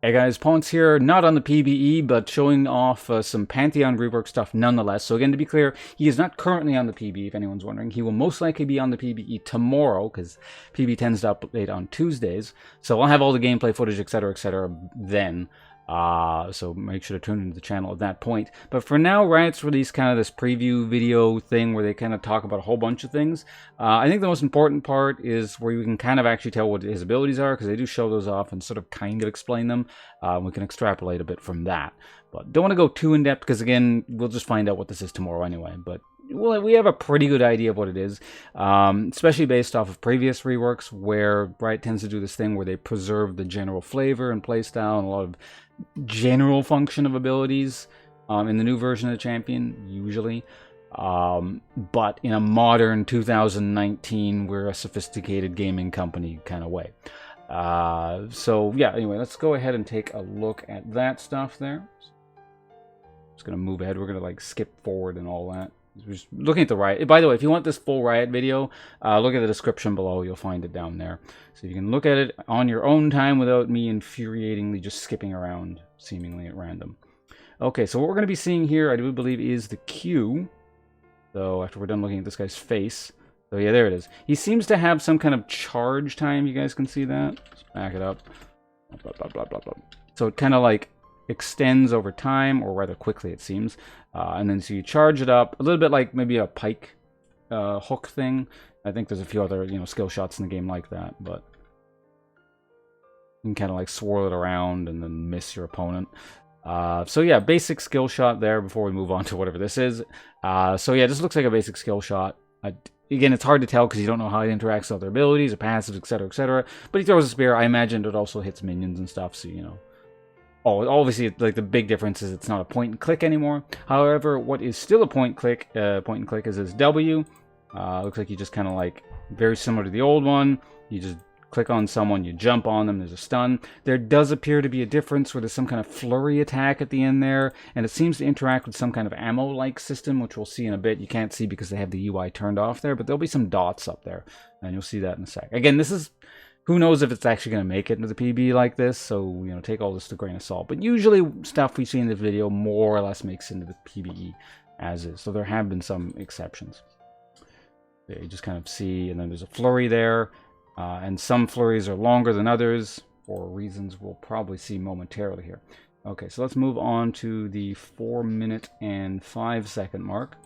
Hey guys, Ponce here, not on the PBE, but showing off some Pantheon Rework stuff nonetheless. So again, to be clear, he is not currently on the PBE, if anyone's wondering. He will most likely be on the PBE tomorrow, because PBE tends to update on Tuesdays. So I'll have all the gameplay footage, etc., then. So make sure to tune into the channel at that point. But for now, Riot's released kind of this preview video thing where they kind of talk about a whole bunch of things. I think the most important part is where you can kind of actually tell what his abilities are, because they do show those off and sort of kind of explain them. We can extrapolate a bit from that. But don't want to go too in-depth, because again, we'll just find out what this is tomorrow anyway. But well, we have a pretty good idea of what it is, especially based off of previous reworks, where Riot tends to do this thing where they preserve the general flavor and playstyle and a lot of general function of abilities in the new version of the champion, usually. But in a modern 2019, we're a sophisticated gaming company kind of way. So yeah, anyway, let's go ahead and take a look at that stuff there. Just going to move ahead. We're going to like skip forward and all that. Just looking at the Riot. By the way, if you want this full Riot video, look at the description below. You'll find it down there. So you can look at it on your own time without me infuriatingly just skipping around, seemingly at random. Okay, so what we're going to be seeing here, I do believe, is the Q. So after we're done looking at this guy's face. So yeah, there it is. He seems to have some kind of charge time. You guys can see that. Let's back it up. Blah, blah, blah, blah, blah. So it kind of like extends over time, or rather quickly it seems, and then so you charge it up a little bit like maybe a pike hook thing. I think there's a few other skill shots in the game like that, but you can kind of like swirl it around and then miss your opponent. So yeah, basic skill shot there before we move on to whatever this is. So yeah, this looks like a basic skill shot. Again, it's hard to tell because you don't know how it interacts with other abilities or passives, etc. But he throws a spear. I imagine it also hits minions and stuff, so Oh, obviously, like the big difference is it's not a point and click anymore. However, what is still a point and click is this W. Looks like you just kind of like very similar to the old one. You just click on someone, you jump on them, there's a stun. There does appear to be a difference where there's some kind of flurry attack at the end there, and it seems to interact with some kind of ammo-like system, which we'll see in a bit. You can't see because they have the UI turned off there, but there'll be some dots up there, and you'll see that in a sec. Again, this is... Who knows if it's actually going to make it into the PB like this, so, take all this with a grain of salt. But usually stuff we see in this video more or less makes into the PBE as is. So there have been some exceptions. There you just kind of see, and then there's a flurry there. And some flurries are longer than others, for reasons we'll probably see momentarily here. Okay, so let's move on to the 4-minute and 5-second mark.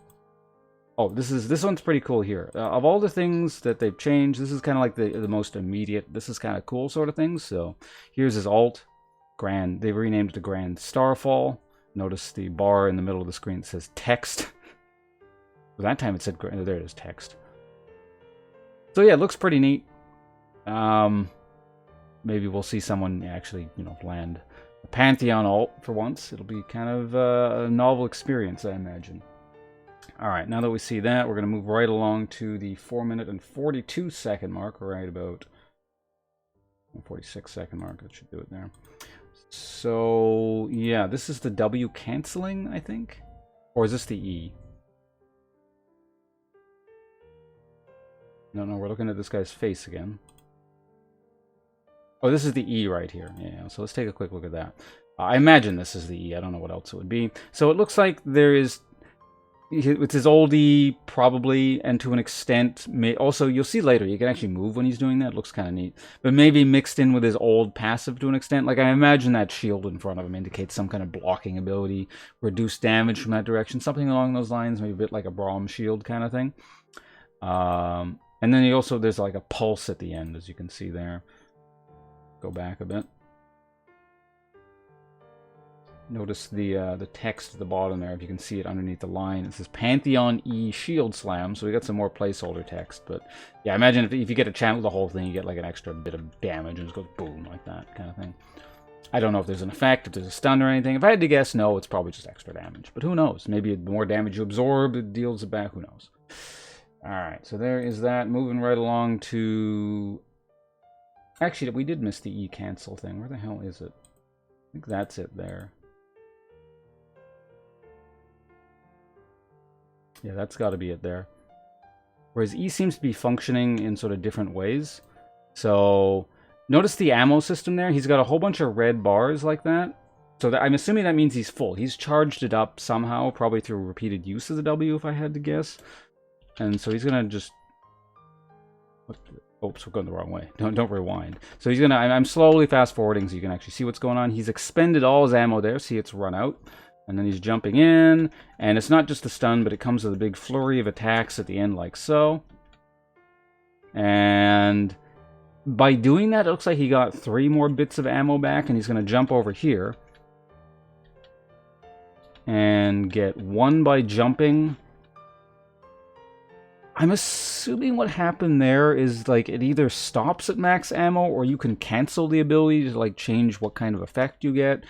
Oh, this one's pretty cool here. Of all the things that they've changed, this is kind of like the most immediate. This is kind of cool sort of things. So here's his ult. Grand. They renamed it to Grand Starfall. Notice the bar in the middle of the screen that says text. Well, that time it said Grand. There it is, text. So yeah, it looks pretty neat. Maybe we'll see someone actually, land a Pantheon ult for once. It'll be kind of a novel experience, I imagine. Alright, now that we see that, we're going to move right along to the 4-minute and 42-second mark, right about 46-second mark. That should do it there. So, yeah, this is the W canceling, I think? Or is this the E? No, we're looking at this guy's face again. Oh, this is the E right here. Yeah, so let's take a quick look at that. I imagine this is the E. I don't know what else it would be. So it looks like there is... It's his oldie, probably, and to an extent, also, you'll see later, you can actually move when he's doing that. It looks kind of neat. But maybe mixed in with his old passive to an extent. Like, I imagine that shield in front of him indicates some kind of blocking ability, reduce damage from that direction, something along those lines, maybe a bit like a Braum shield kind of thing. And then there's like a pulse at the end, as you can see there. Go back a bit. Notice the text at the bottom there, if you can see it underneath the line. It says Pantheon E Shield Slam, so we got some more placeholder text. But yeah, imagine if you get to channel the whole thing, you get like an extra bit of damage, and it just goes boom, like that kind of thing. I don't know if there's an effect, if there's a stun or anything. If I had to guess, no, it's probably just extra damage. But who knows? Maybe the more damage you absorb, it deals it back, who knows? Alright, so there is that. Moving right along to... Actually, we did miss the E cancel thing. Where the hell is it? I think that's it there. Yeah, that's got to be it there. Whereas E seems to be functioning in sort of different ways. So Notice the ammo system there. He's got a whole bunch of red bars like that. So I'm assuming that means he's full. He's charged it up somehow, probably through repeated use of the W, if I had to guess. And so he's gonna just... Oops, we're going the wrong way. Don't rewind. So he's gonna... I'm slowly fast forwarding so you can actually see what's going on. He's expended all his ammo there. See, it's run out. And then he's jumping in. And it's not just the stun, but it comes with a big flurry of attacks at the end like so. And... by doing that, it looks like he got 3 more bits of ammo back, and he's going to jump over here. And get 1 by jumping. I'm assuming what happened there is, like, it either stops at max ammo, or you can cancel the ability to, like, change what kind of effect you get.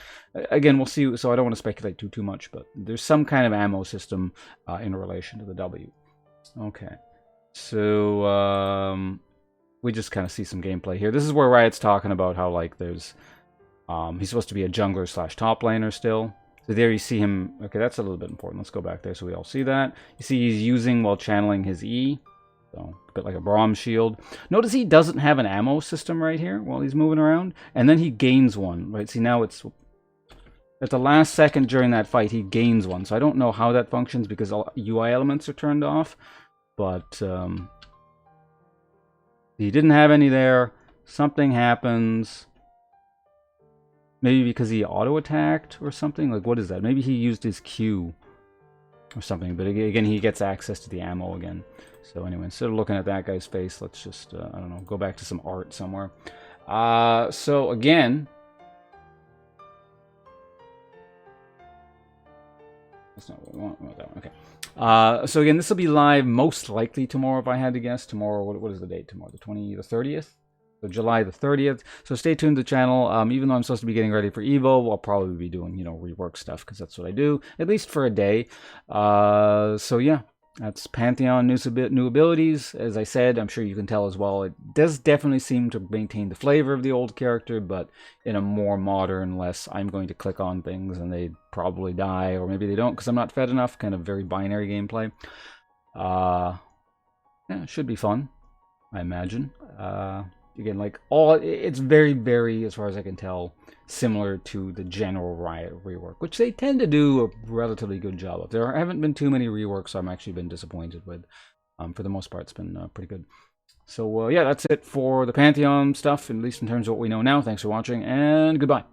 Again, we'll see, so I don't want to speculate too much, but there's some kind of ammo system in relation to the W. Okay. So, we just kind of see some gameplay here. This is where Riot's talking about how, like, there's... he's supposed to be a jungler / top laner still. So there you see him... Okay, that's a little bit important. Let's go back there so we all see that. You see he's using while channeling his E. So, a bit like a Braum shield. Notice he doesn't have an ammo system right here while he's moving around. And then he gains one, right? See, now it's... At the last second during that fight, he gains one. So I don't know how that functions because all UI elements are turned off. But... he didn't have any there. Something happens. Maybe because he auto-attacked or something? Like, what is that? Maybe he used his Q or something. But again, he gets access to the ammo again. So anyway, instead of looking at that guy's face, let's just, I don't know, go back to some art somewhere. So again... That's not what we want. We want that one. Okay. So again, this will be live most likely tomorrow, if I had to guess. Tomorrow, what is the date tomorrow? The 30th? So July the 30th. So stay tuned to the channel. Even though I'm supposed to be getting ready for Evo, I'll probably be doing, you know, rework stuff because that's what I do, at least for a day. So yeah, that's Pantheon new abilities. As I said, I'm sure you can tell as well, it does definitely seem to maintain the flavor of the old character, but in a more modern, less I'm going to click on things and they probably die, or maybe they don't because I'm not fed enough, kind of very binary gameplay. Yeah, it should be fun, I imagine. Again, like, it's very, very, as far as I can tell, similar to the general Riot rework, which they tend to do a relatively good job of. There haven't been too many reworks I'm actually been disappointed with. For the most part, it's been pretty good. So, yeah, that's it for the Pantheon stuff, at least in terms of what we know now. Thanks for watching, and goodbye.